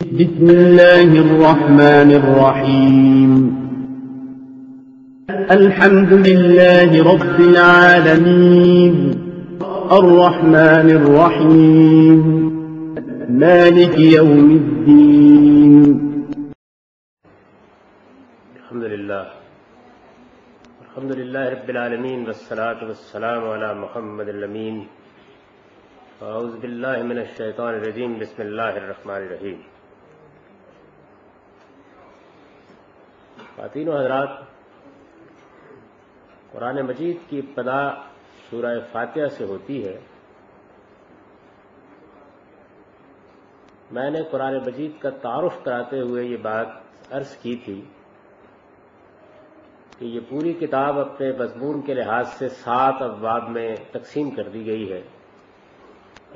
بسم الله الرحمن الرحيم الحمد لله رب العالمين الرحمن الرحيم مالك يوم الدين الحمد لله رب العالمين والصلاة والسلام على محمد الأمين أعوذ بالله من الشيطان الرجيم بسم الله الرحمن الرحيم. خواتین و حضرات، قرآن مجید کی ابتدا سورہ فاتحہ سے ہوتی ہے. میں نے قرآن مجید کا تعارف کراتے ہوئے یہ بات عرض کی تھی کہ یہ پوری کتاب اپنے مضمون کے لحاظ سے 7 ابواب میں تقسیم کر دی گئی ہے.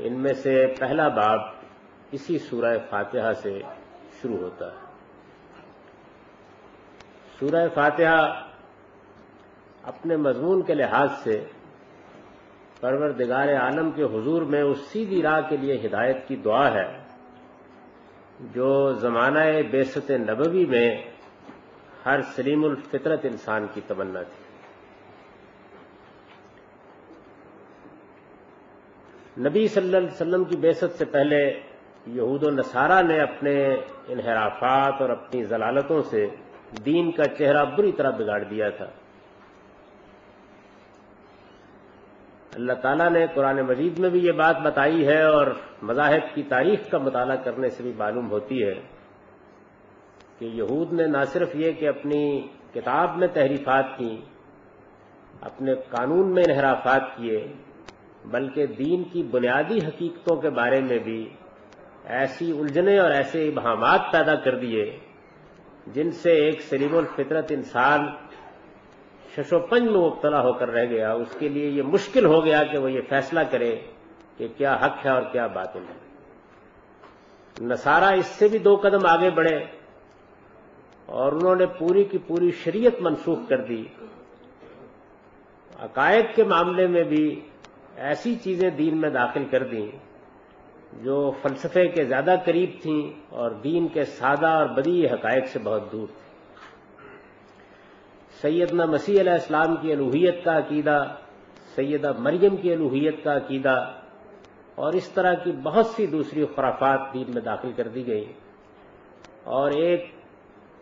ان میں سے پہلا باب اسی سورہ فاتحہ سے شروع ہوتا ہے. سورہ فاتحہ اپنے مضمون کے لحاظ سے پروردگار عالم کے حضور میں اس سیدھی راہ کے لیے ہدایت کی دعا ہے جو زمانہ بعثت نبوی میں ہر سلیم الفطرت انسان کی تمنا تھی. نبی صلی اللہ علیہ وسلم کی بعثت سے پہلے یہود و نصارہ نے اپنے انحرافات اور اپنی ضلالتوں سے دین کا چہرہ بری طرح بگاڑ دیا تھا. اللہ تعالیٰ نے قرآن مجید میں بھی یہ بات بتائی ہے اور مذاہب کی تاریخ کا مطالعہ کرنے سے بھی معلوم ہوتی ہے کہ یہود نے نہ صرف یہ کہ اپنی کتاب میں تحریفات کی، اپنے قانون میں انحرافات کیے، بلکہ دین کی بنیادی حقیقتوں کے بارے میں بھی ایسی الجھنیں اور ایسے ابہامات پیدا کر دیے جن سے ایک سلیم الفطرت انسان شش و پنج میں مبتلا ہو کر رہ گیا. اس کے لیے یہ مشکل ہو گیا کہ وہ یہ فیصلہ کرے کہ کیا حق ہے اور کیا باطل ہے. نصارہ اس سے بھی 2 قدم آگے بڑھے اور انہوں نے پوری کی پوری شریعت منسوخ کر دی. عقائد کے معاملے میں بھی ایسی چیزیں دین میں داخل کر دیں جو فلسفے کے زیادہ قریب تھیں اور دین کے سادہ اور بدیع حقائق سے بہت دور تھیں. سیدنا مسیح علیہ السلام کی الوہیت کا عقیدہ، سیدہ مریم کی الوہیت کا عقیدہ اور اس طرح کی بہت سی دوسری خرافات دین میں داخل کر دی گئی اور ایک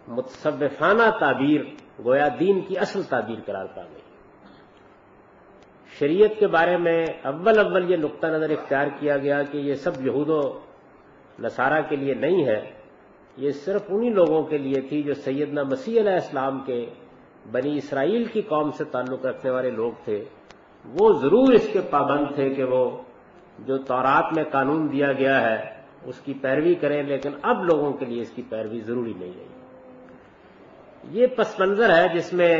متصوفانہ تعبیر گویا دین کی اصل تعبیر قرار پا گئی. شریعت کے بارے میں اول یہ نقطہ نظر اختیار کیا گیا کہ یہ سب یہود و نصارہ کے لیے نہیں ہے، یہ صرف انہی لوگوں کے لیے تھی جو سیدنا مسیح علیہ السلام کے بنی اسرائیل کی قوم سے تعلق رکھنے والے لوگ تھے. وہ ضرور اس کے پابند تھے کہ وہ جو تورات میں قانون دیا گیا ہے اس کی پیروی کریں، لیکن اب لوگوں کے لیے اس کی پیروی ضروری نہیں ہے. یہ پس منظر ہے جس میں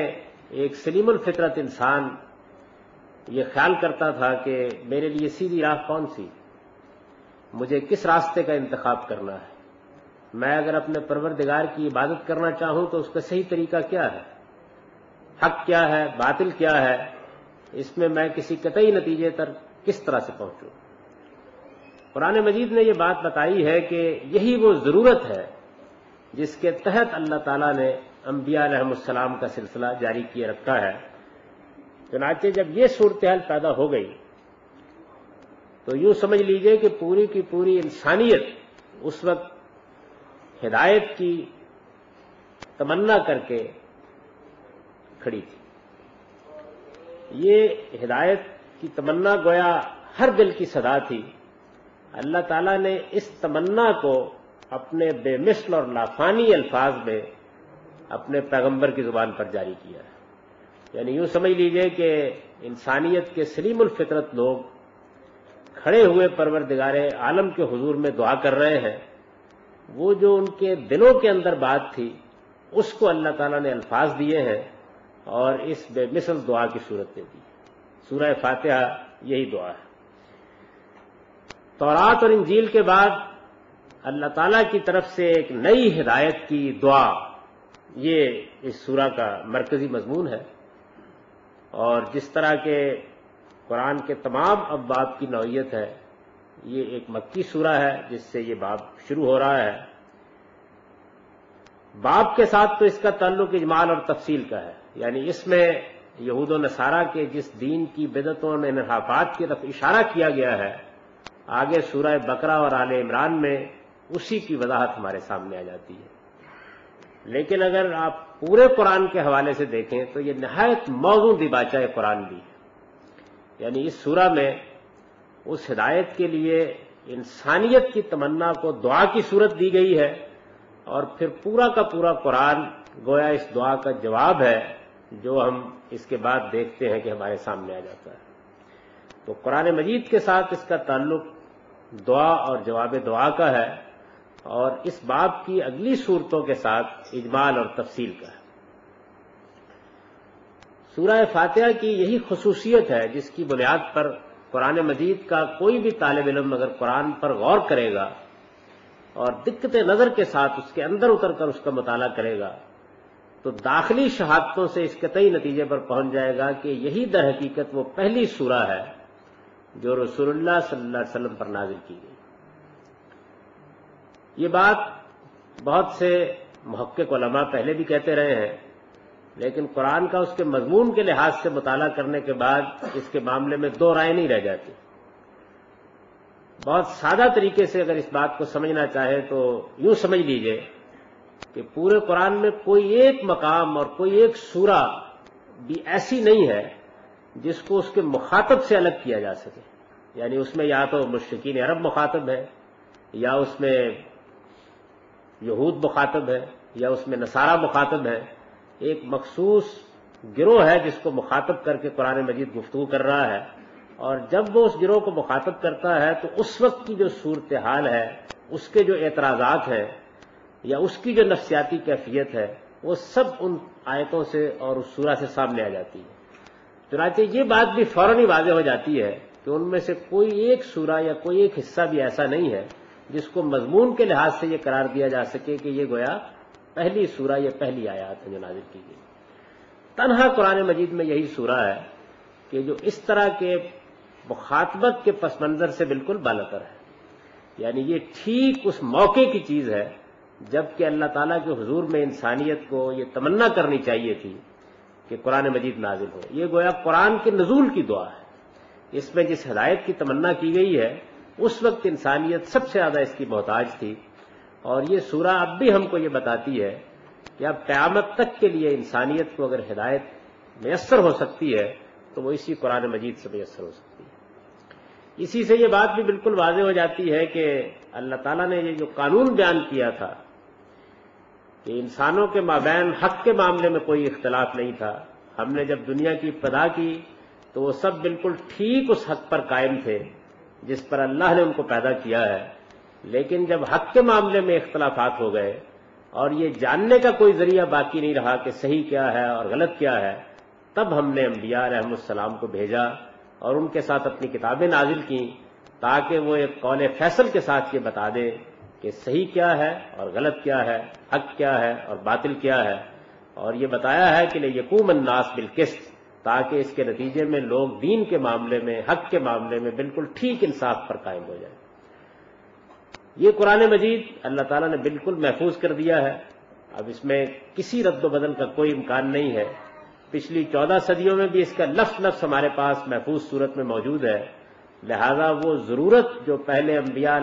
ایک سلیم الفطرت انسان یہ خیال کرتا تھا کہ میرے لیے سیدھی راہ کون سی، مجھے کس راستے کا انتخاب کرنا ہے، میں اگر اپنے پروردگار کی عبادت کرنا چاہوں تو اس کا صحیح طریقہ کیا ہے، حق کیا ہے، باطل کیا ہے، اس میں میں کسی قطعی نتیجے تک کس طرح سے پہنچوں. قرآن مجید نے یہ بات بتائی ہے کہ یہی وہ ضرورت ہے جس کے تحت اللہ تعالیٰ نے انبیاء علیہم السلام کا سلسلہ جاری کیے رکھا ہے. چنانچہ جب یہ صورتحال پیدا ہو گئی تو یوں سمجھ لیجئے کہ پوری کی پوری انسانیت اس وقت ہدایت کی تمنا کر کے کھڑی تھی. یہ ہدایت کی تمنا گویا ہر دل کی صدا تھی. اللہ تعالیٰ نے اس تمنا کو اپنے بے مثل اور لافانی الفاظ میں اپنے پیغمبر کی زبان پر جاری کیا ہے. یعنی یوں سمجھ لیجئے کہ انسانیت کے سلیم الفطرت لوگ کھڑے ہوئے پروردگار عالم کے حضور میں دعا کر رہے ہیں. وہ جو ان کے دلوں کے اندر بات تھی اس کو اللہ تعالیٰ نے الفاظ دیے ہیں اور اس بے مثل دعا کی صورت دے دی. سورہ فاتحہ یہی دعا ہے. تورات اور انجیل کے بعد اللہ تعالیٰ کی طرف سے ایک نئی ہدایت کی دعا، یہ اس سورہ کا مرکزی مضمون ہے. اور جس طرح کے قرآن کے تمام ابواب کی نوعیت ہے، یہ ایک مکی سورہ ہے جس سے یہ باب شروع ہو رہا ہے. باب کے ساتھ تو اس کا تعلق اجمال اور تفصیل کا ہے، یعنی اس میں یہود و نصارہ کے جس دین کی بدعتوں اور انحرافات کی طرف اشارہ کیا گیا ہے، آگے سورہ بقرہ اور آل عمران میں اسی کی وضاحت ہمارے سامنے آ جاتی ہے۔ لیکن اگر آپ پورے قرآن کے حوالے سے دیکھیں تو یہ نہایت موزوں دیباچہ قرآن بھی ہے، یعنی اس سورہ میں اس ہدایت کے لیے انسانیت کی تمنا کو دعا کی صورت دی گئی ہے، اور پھر پورا کا پورا قرآن گویا اس دعا کا جواب ہے، جو ہم اس کے بعد دیکھتے ہیں کہ ہمارے سامنے آ جاتا ہے۔ تو قرآن مجید کے ساتھ اس کا تعلق دعا اور جواب دعا کا ہے، اور اس باب کی اگلی صورتوں کے ساتھ اجمال اور تفصیل کا ہے۔ سورہ فاتحہ کی یہی خصوصیت ہے جس کی بنیاد پر قرآن مجید کا کوئی بھی طالب علم اگر قرآن پر غور کرے گا اور دقت نظر کے ساتھ اس کے اندر اتر کر اس کا مطالعہ کرے گا تو داخلی شہادتوں سے اس قطعی نتیجے پر پہنچ جائے گا کہ یہی در حقیقت وہ پہلی سورہ ہے جو رسول اللہ صلی اللہ علیہ وسلم پر نازل کی گئی۔ یہ بات بہت سے محقق علماء پہلے بھی کہتے رہے ہیں، لیکن قرآن کا اس کے مضمون کے لحاظ سے مطالعہ کرنے کے بعد اس کے معاملے میں دو رائے نہیں رہ جاتی۔ بہت سادہ طریقے سے اگر اس بات کو سمجھنا چاہے تو یوں سمجھ لیجئے کہ پورے قرآن میں کوئی ایک مقام اور کوئی ایک سورہ بھی ایسی نہیں ہے جس کو اس کے مخاطب سے الگ کیا جا سکے، یعنی اس میں یا تو مشرکین عرب مخاطب ہے، یا اس میں یہود مخاطب ہے، یا اس میں نصارہ مخاطب ہے۔ ایک مخصوص گروہ ہے جس کو مخاطب کر کے قرآن مجید گفتگو کر رہا ہے، اور جب وہ اس گروہ کو مخاطب کرتا ہے تو اس وقت کی جو صورتحال ہے، اس کے جو اعتراضات ہیں یا اس کی جو نفسیاتی کیفیت ہے، وہ سب ان آیتوں سے اور اس سورہ سے سامنے آ جاتی ہے۔ چنانچہ یہ بات بھی فوراً ہی واضح ہو جاتی ہے کہ ان میں سے کوئی ایک سورہ یا کوئی ایک حصہ بھی ایسا نہیں ہے جس کو مضمون کے لحاظ سے یہ قرار دیا جا سکے کہ یہ گویا پہلی سورہ یا پہلی آیات ہے جو نازل کی گئی۔ تنہا قرآن مجید میں یہی سورہ ہے کہ جو اس طرح کے مخاطبت کے پس منظر سے بالکل بالاتر ہے، یعنی یہ ٹھیک اس موقع کی چیز ہے جب کہ اللہ تعالیٰ کے حضور میں انسانیت کو یہ تمنا کرنی چاہیے تھی کہ قرآن مجید نازل ہو۔ یہ گویا قرآن کے نزول کی دعا ہے۔ اس میں جس ہدایت کی تمنا کی گئی ہے اس وقت انسانیت سب سے زیادہ اس کی محتاج تھی، اور یہ سورہ اب بھی ہم کو یہ بتاتی ہے کہ اب قیامت تک کے لیے انسانیت کو اگر ہدایت میسر ہو سکتی ہے تو وہ اسی قرآن مجید سے میسر ہو سکتی ہے۔ اسی سے یہ بات بھی بالکل واضح ہو جاتی ہے کہ اللہ تعالیٰ نے یہ جو قانون بیان کیا تھا کہ انسانوں کے مابین حق کے معاملے میں کوئی اختلاف نہیں تھا، ہم نے جب دنیا کی ابتدا کی تو وہ سب بالکل ٹھیک اس حق پر قائم تھے جس پر اللہ نے ان کو پیدا کیا ہے، لیکن جب حق کے معاملے میں اختلافات ہو گئے اور یہ جاننے کا کوئی ذریعہ باقی نہیں رہا کہ صحیح کیا ہے اور غلط کیا ہے، تب ہم نے انبیاء علیہم السلام کو بھیجا اور ان کے ساتھ اپنی کتابیں نازل کیں تاکہ وہ ایک قول فیصل کے ساتھ یہ بتا دیں کہ صحیح کیا ہے اور غلط کیا ہے، حق کیا ہے اور باطل کیا ہے، اور یہ بتایا ہے کہ لیقوم الناس بالقسط، تاکہ اس کے نتیجے میں لوگ دین کے معاملے میں، حق کے معاملے میں بالکل ٹھیک انصاف پر قائم ہو جائیں۔ یہ قرآن مجید اللہ تعالیٰ نے بالکل محفوظ کر دیا ہے، اب اس میں کسی رد و بدل کا کوئی امکان نہیں ہے۔ پچھلی 14 صدیوں میں بھی اس کا لفظ ہمارے پاس محفوظ صورت میں موجود ہے، لہذا وہ ضرورت جو پہلے انبیاء